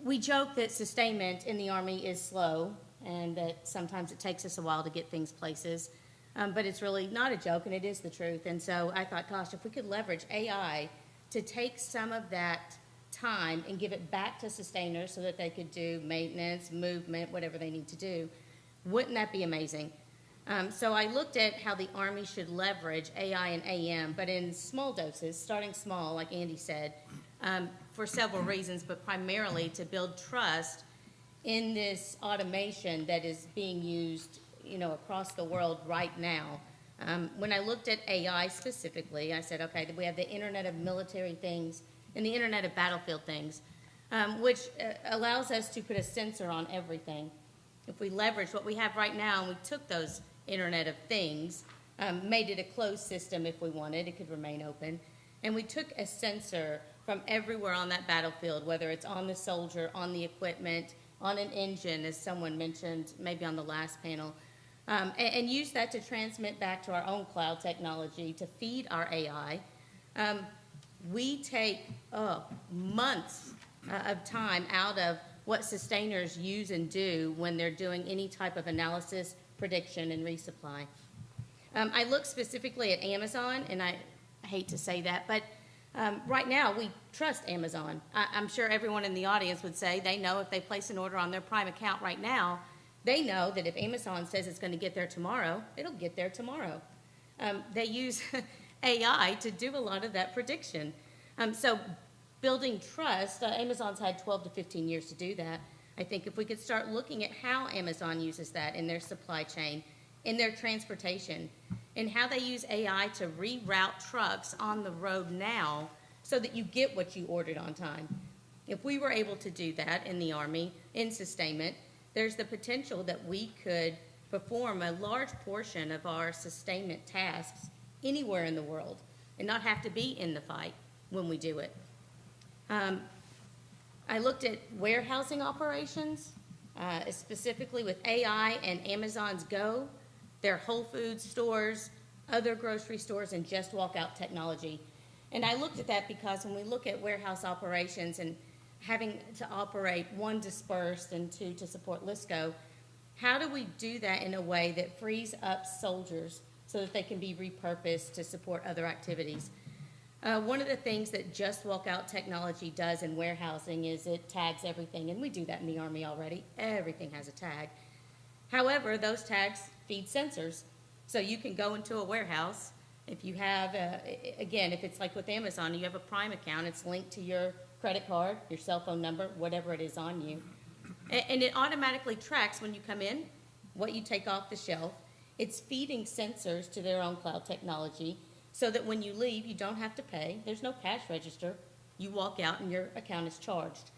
we joke that sustainment in the Army is slow and that sometimes it takes us a while to get things places. But it's really not a joke, and it is the truth. And so I thought, gosh, if we could leverage AI to take some of that time and give it back to sustainers so that they could do maintenance, movement, whatever they need to do, wouldn't that be amazing? So I looked at how the Army should leverage AI and AM, but in small doses, starting small, like Andy said, for several reasons, but primarily to build trust in this automation that is being used, across the world right now. When I looked at AI specifically, I said, okay, we have the Internet of Military Things and the Internet of Battlefield Things, which allows us to put a sensor on everything. If we leverage what we have right now and we took those Internet of Things, made it a closed system if we wanted, it could remain open, and we took a sensor from everywhere on that battlefield, whether it's on the soldier, on the equipment, on an engine, as someone mentioned maybe on the last panel, and use that to transmit back to our own cloud technology to feed our AI. We take months of time out of what sustainers use and do when they're doing any type of analysis, prediction, and resupply. I look specifically at Amazon, and I hate to say that, but right now we trust Amazon. I'm sure everyone in the audience would say they know if they place an order on their Prime account right now, they know that if Amazon says it's going to get there tomorrow, it'll get there tomorrow. They use AI to do a lot of that prediction. So building trust, Amazon's had 12 to 15 years to do that. I think if we could start looking at how Amazon uses that in their supply chain, in their transportation, and how they use AI to reroute trucks on the road now so that you get what you ordered on time. If we were able to do that in the Army, in sustainment, there's the potential that we could perform a large portion of our sustainment tasks anywhere in the world and not have to be in the fight when we do it. I looked at warehousing operations, specifically with AI and Amazon's Go, their Whole Foods stores, other grocery stores, and Just Walk Out technology. And I looked at that because when we look at warehouse operations and having to operate, one, dispersed, and two, to support LISCO, how do we do that in a way that frees up soldiers so that they can be repurposed to support other activities? One of the things that Just Walk Out technology does in warehousing is it tags everything, and we do that in the Army already. Everything has a tag. However, those tags feed sensors. So you can go into a warehouse. If you have, again, if it's like with Amazon, you have a Prime account, it's linked to your credit card, your cell phone number, whatever it is on you. And it automatically tracks when you come in, what you take off the shelf. It's feeding sensors to their own cloud technology so that when you leave, you don't have to pay. There's no cash register. You walk out and your account is charged.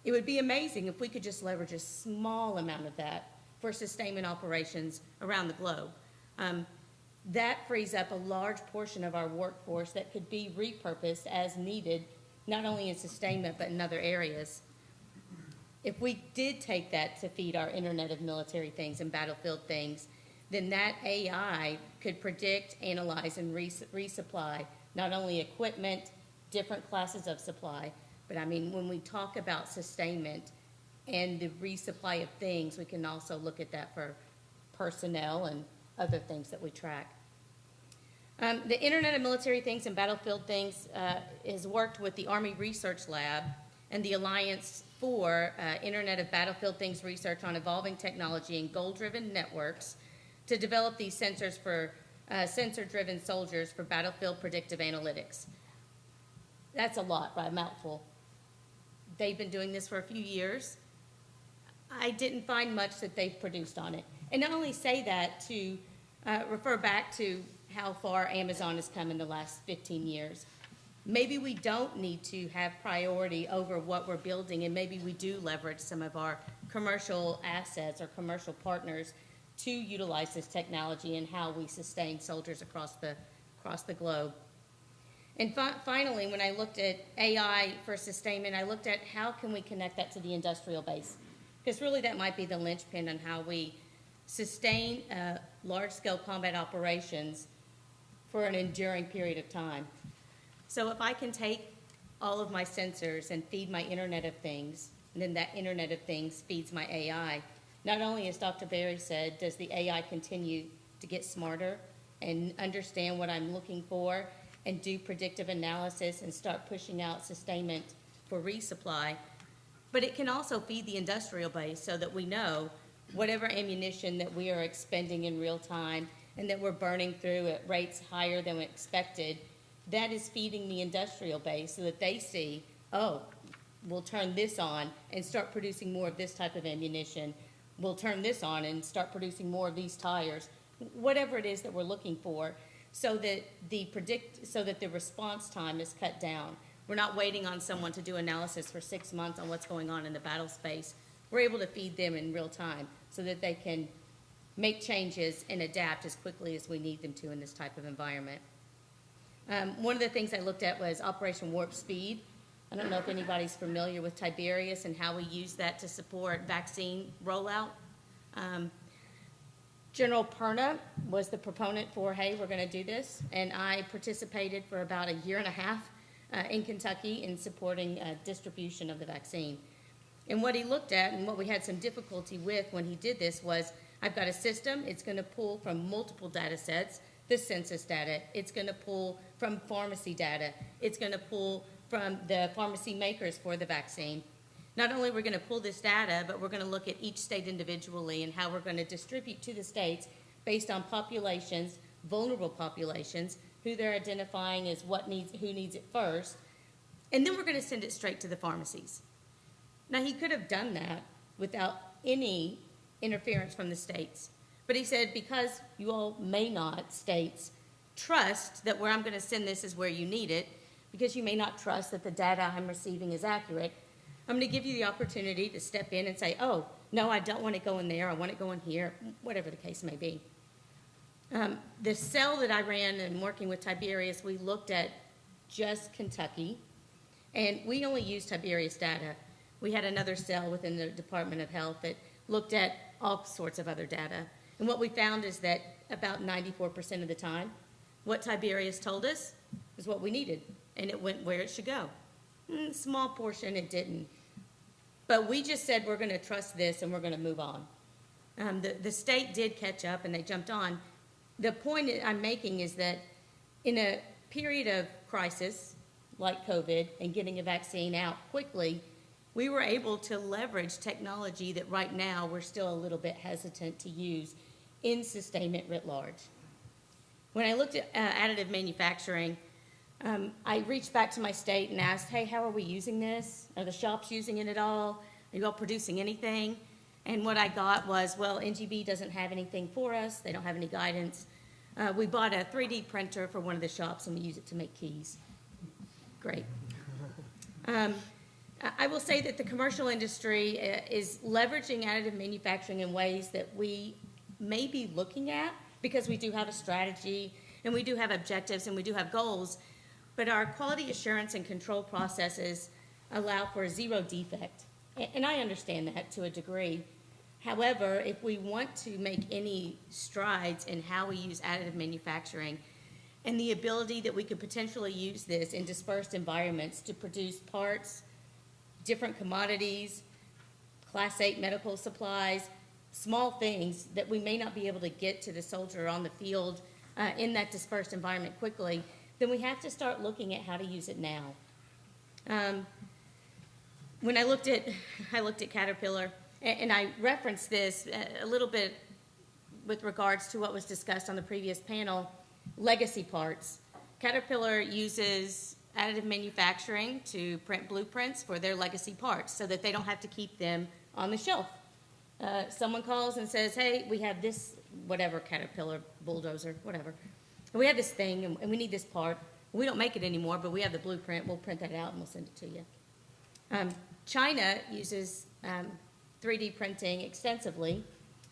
It would be amazing if we could just leverage a small amount of that for sustainment operations around the globe. That frees up a large portion of our workforce that could be repurposed as needed, not only in sustainment but in other areas. If we did take that to feed our Internet of Military Things and Battlefield Things, then that AI could predict, analyze, and resupply not only equipment, different classes of supply, but I mean, when we talk about sustainment and the resupply of things, we can also look at that for personnel and other things that we track. The Internet of Military Things and Battlefield Things has worked with the Army Research Lab and the Alliance for Internet of Battlefield Things research on evolving technology and goal-driven networks to develop these sensors for sensor-driven soldiers for battlefield predictive analytics. That's a lot, by a mouthful. They've been doing this for a few years. I didn't find much that they've produced on it. And I only say that to refer back to how far Amazon has come in the last 15 years. Maybe we don't need to have priority over what we're building, and maybe we do leverage some of our commercial assets or commercial partners to utilize this technology and how we sustain soldiers across the globe. And finally, when I looked at AI for sustainment, I looked at how can we connect that to the industrial base, because really that might be the linchpin on how we sustain large-scale combat operations for an enduring period of time. So if I can take all of my sensors and feed my Internet of Things and then that Internet of Things feeds my AI. Not only, as Dr. Berry said, does the AI continue to get smarter and understand what I'm looking for and do predictive analysis and start pushing out sustainment for resupply, but it can also feed the industrial base so that we know whatever ammunition that we are expending in real time and that we're burning through at rates higher than we expected, that is feeding the industrial base so that they see, oh, we'll turn this on and start producing more of this type of ammunition. We'll turn this on and start producing more of these tires, whatever it is that we're looking for, so that the response time is cut down. We're not waiting on someone to do analysis for 6 months on what's going on in the battle space. We're able to feed them in real time so that they can make changes and adapt as quickly as we need them to in this type of environment. One of the things I looked at was Operation Warp Speed. I don't know if anybody's familiar with Tiberius and how we use that to support vaccine rollout. General Perna was the proponent for, hey, we're going to do this, and I participated for about a year and a half in Kentucky in supporting distribution of the vaccine. And what he looked at and what we had some difficulty with when he did this was, I've got a system, it's going to pull from multiple data sets, the census data, it's going to pull from pharmacy data, it's going to pull from the pharmacy makers for the vaccine. Not only are we going to pull this data, but we're going to look at each state individually and how we're going to distribute to the states based on populations, vulnerable populations, who they're identifying as who needs it first, and then we're going to send it straight to the pharmacies. Now, he could have done that without any interference from the states, but he said, because you all may not, states, trust that where I'm going to send this is where you need it, because you may not trust that the data I'm receiving is accurate, I'm going to give you the opportunity to step in and say, oh, no, I don't want it going there, I want it going here, whatever the case may be. The cell that I ran and working with Tiberius, we looked at just Kentucky, and we only used Tiberius data. We had another cell within the Department of Health that looked at all sorts of other data. And what we found is that about 94% of the time, what Tiberius told us is what we needed, and it went where it should go. Small portion, it didn't. But we just said we're going to trust this and we're going to move on. The state did catch up and they jumped on. The point I'm making is that in a period of crisis like COVID and getting a vaccine out quickly, we were able to leverage technology that right now we're still a little bit hesitant to use in sustainment writ large. When I looked at additive manufacturing, I reached back to my state and asked, hey, how are we using this? Are the shops using it at all? Are you all producing anything? And what I got was, well, NGB doesn't have anything for us. They don't have any guidance. We bought a 3D printer for one of the shops and we use it to make keys. Great. I will say that the commercial industry is leveraging additive manufacturing in ways that we may be looking at, because we do have a strategy and we do have objectives and we do have goals, but our quality assurance and control processes allow for zero defect. And I understand that to a degree. However, if we want to make any strides in how we use additive manufacturing and the ability that we could potentially use this in dispersed environments to produce parts, different commodities, Class 8 medical supplies, small things that we may not be able to get to the soldier on the field in that dispersed environment quickly, then we have to start looking at how to use it now. When I looked at Caterpillar, and I referenced this a little bit with regards to what was discussed on the previous panel, legacy parts. Caterpillar uses additive manufacturing to print blueprints for their legacy parts so that they don't have to keep them on the shelf. Someone calls and says, hey, we have this, whatever, Caterpillar, bulldozer, whatever. We have this thing and we need this part. We don't make it anymore, but we have the blueprint. We'll print that out and we'll send it to you. China uses 3D printing extensively.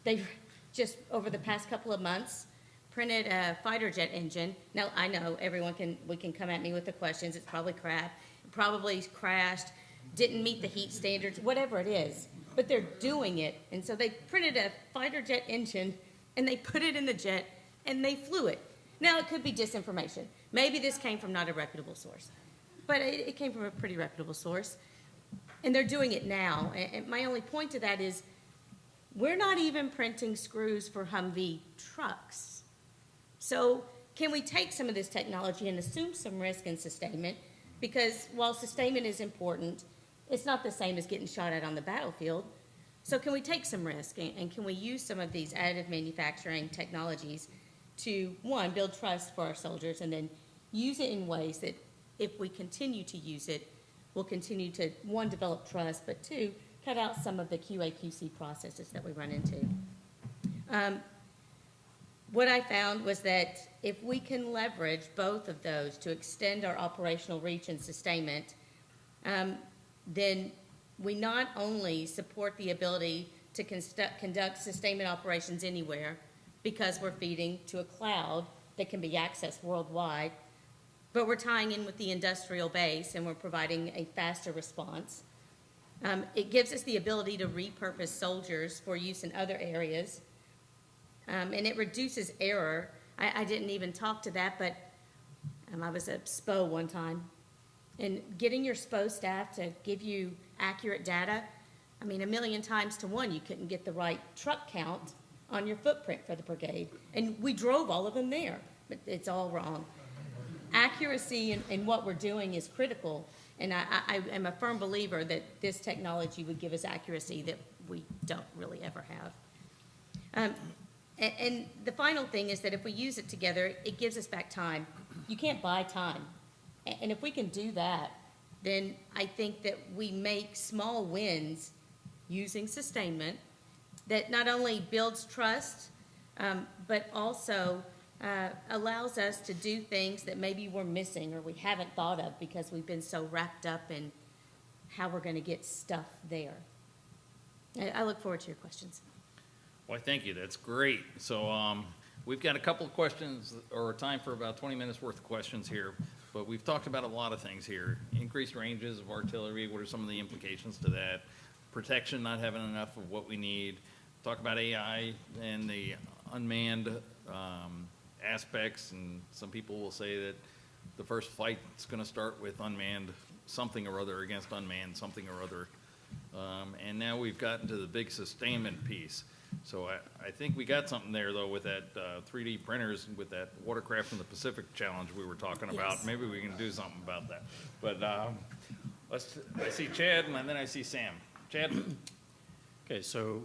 They've just, over the past couple of months, printed a fighter jet engine. Now, I know we can come at me with the questions. It's probably crap. It probably crashed, didn't meet the heat standards, whatever it is. But they're doing it. And so they printed a fighter jet engine, and they put it in the jet, and they flew it. Now, it could be disinformation. Maybe this came from not a reputable source. But it came from a pretty reputable source. And they're doing it now. And my only point to that is, we're not even printing screws for Humvee trucks. So can we take some of this technology and assume some risk and sustainment? Because while sustainment is important, it's not the same as getting shot at on the battlefield. So can we take some risk, and can we use some of these additive manufacturing technologies to, one, build trust for our soldiers, and then use it in ways that, if we continue to use it, we'll continue to, one, develop trust, but two, cut out some of the QA/QC processes that we run into. What I found was that if we can leverage both of those to extend our operational reach and sustainment, then we not only support the ability to conduct sustainment operations anywhere, because we're feeding to a cloud that can be accessed worldwide, but we're tying in with the industrial base and we're providing a faster response. It gives us the ability to repurpose soldiers for use in other areas, and it reduces error. I didn't even talk to that, but I was at SPO one time, and getting your SPO staff to give you accurate data, I mean, 1,000,000 times to 1, you couldn't get the right truck count on your footprint for the brigade. And we drove all of them there, but it's all wrong. Accuracy in what we're doing is critical, and I am a firm believer that this technology would give us accuracy that we don't really ever have. And the final thing is that if we use it together, it gives us back time. You can't buy time. And if we can do that, then I think that we make small wins using sustainment that not only builds trust, but also allows us to do things that maybe we're missing or we haven't thought of because we've been so wrapped up in how we're going to get stuff there. I look forward to your questions. Well, thank you. That's great. So we've got a couple of questions, or time for about 20 minutes worth of questions here. But we've talked about a lot of things here. Increased ranges of artillery. What are some of the implications to that? Protection, not having enough of what we need. Talk about AI and the unmanned aspects. And some people will say that the first fight is going to start with unmanned something or other against unmanned something or other. And now we've gotten to the big sustainment piece. So I think we got something there, though, with that 3D printers, with that watercraft from the Pacific challenge we were talking about. Yes. Maybe we can do something about that. But I see Chad, and then I see Sam. Chad? Okay, so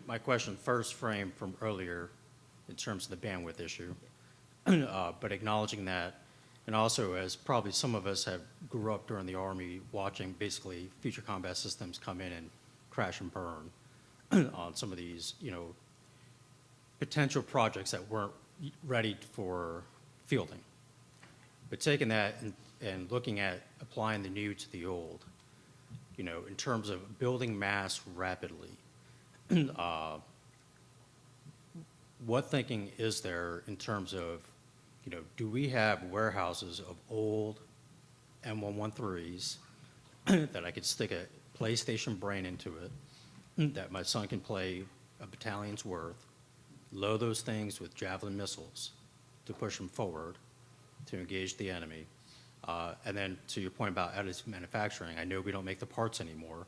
my question first framed from earlier in terms of the bandwidth issue, but acknowledging that, and also as probably some of us have grew up during the Army watching basically future combat systems come in and crash and burn on some of these, potential projects that weren't ready for fielding. But taking that and looking at applying the new to the old, in terms of building mass rapidly, what thinking is there in terms of, do we have warehouses of old M113s that I could stick a PlayStation brain into it, that my son can play a battalion's worth, load those things with Javelin missiles to push them forward to engage the enemy. And then to your point about additive manufacturing, I know we don't make the parts anymore,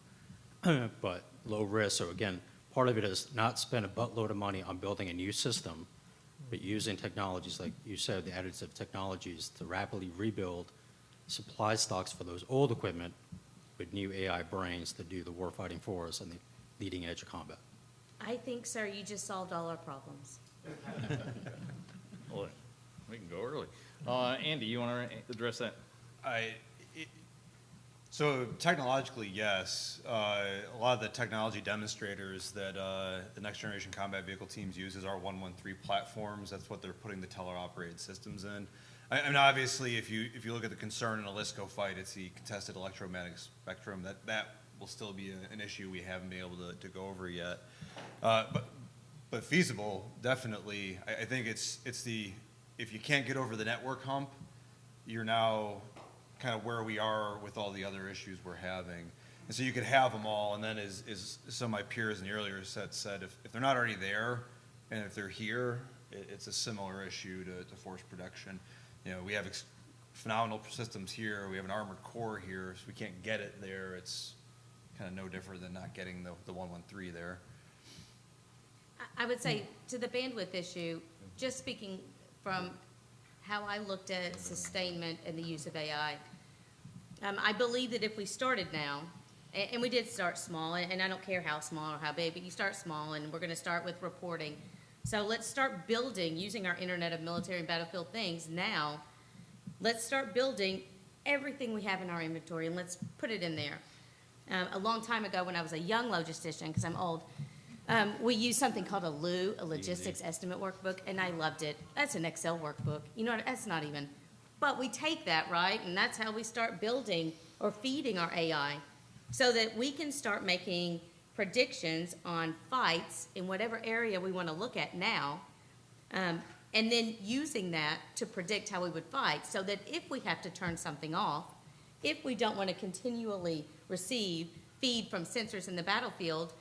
but low risk. So again, part of it is not spend a buttload of money on building a new system, but using technologies like you said, the additive technologies to rapidly rebuild supply stocks for those old equipment with new AI brains to do the warfighting for us and the leading edge of combat. I think, sir, you just solved all our problems. Well, we can go early. Andy, you want to address that? So technologically, yes. A lot of the technology demonstrators that the next generation combat vehicle teams use is our 113 platforms. That's what they're putting the teleoperated systems in. I mean, obviously, if you look at the concern in a LISCO fight, it's the contested electromagnetic spectrum. That will still be an issue we haven't been able to go over yet. But feasible, definitely. I think it's the, if you can't get over the network hump, you're now kind of where we are with all the other issues we're having. And so you could have them all, and then as some of my peers in the earlier set said, if they're not already there, and if they're here, it's a similar issue to force production. We have phenomenal systems here, we have an armored core here, so we can't get it there. It's kind of no different than not getting the 113 there. I would say to the bandwidth issue, just speaking from how I looked at sustainment and the use of AI, I believe that if we started now, and we did start small, and I don't care how small or how big, but you start small, and we're going to start with reporting. So let's start building, using our Internet of Military and Battlefield Things now. Let's start building everything we have in our inventory, and let's put it in there. A long time ago, when I was a young logistician, because I'm old, we used something called a LU, a Logistics Estimate Workbook, and I loved it. That's an Excel workbook. You know, that's not even. But we take that, right, and that's how we start building or feeding our AI so that we can start making predictions on fights in whatever area we want to look at now, and then using that to predict how we would fight so that if we have to turn something off, if we don't want to continually receive feed from sensors in the battlefield,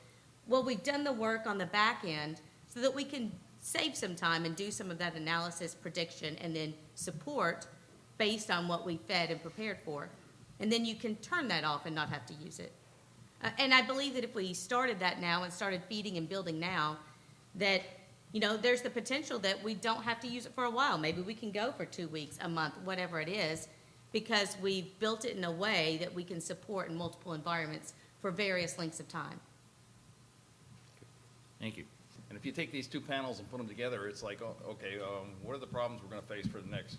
well, we've done the work on the back end so that we can save some time and do some of that analysis, prediction, and then support based on what we fed and prepared for. And then you can turn that off and not have to use it. And I believe that if we started that now and started feeding and building now, that, you know, there's the potential that we don't have to use it for a while. Maybe we can go for 2 weeks, a month, whatever it is, because we've built it in a way that we can support in multiple environments for various lengths of time. Thank you. And if you take these two panels and put them together, it's like, oh, okay, what are the problems we're going to face for the next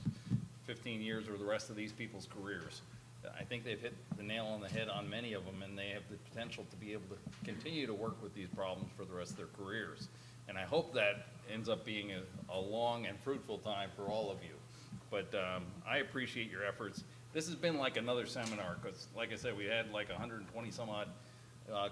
15 years or the rest of these people's careers? I think they've hit the nail on the head on many of them, and they have the potential to be able to continue to work with these problems for the rest of their careers. And I hope that ends up being a long and fruitful time for all of you. But I appreciate your efforts. This has been like another seminar because, like I said, we had like 120 some odd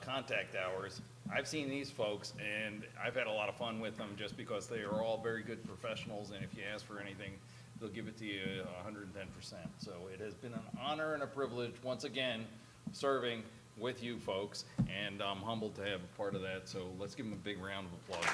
contact hours. I've seen these folks, and I've had a lot of fun with them just because they are all very good professionals, and if you ask for anything, they'll give it to you 110%. So it has been an honor and a privilege, once again, serving with you folks, and I'm humbled to have a part of that. So let's give them a big round of applause.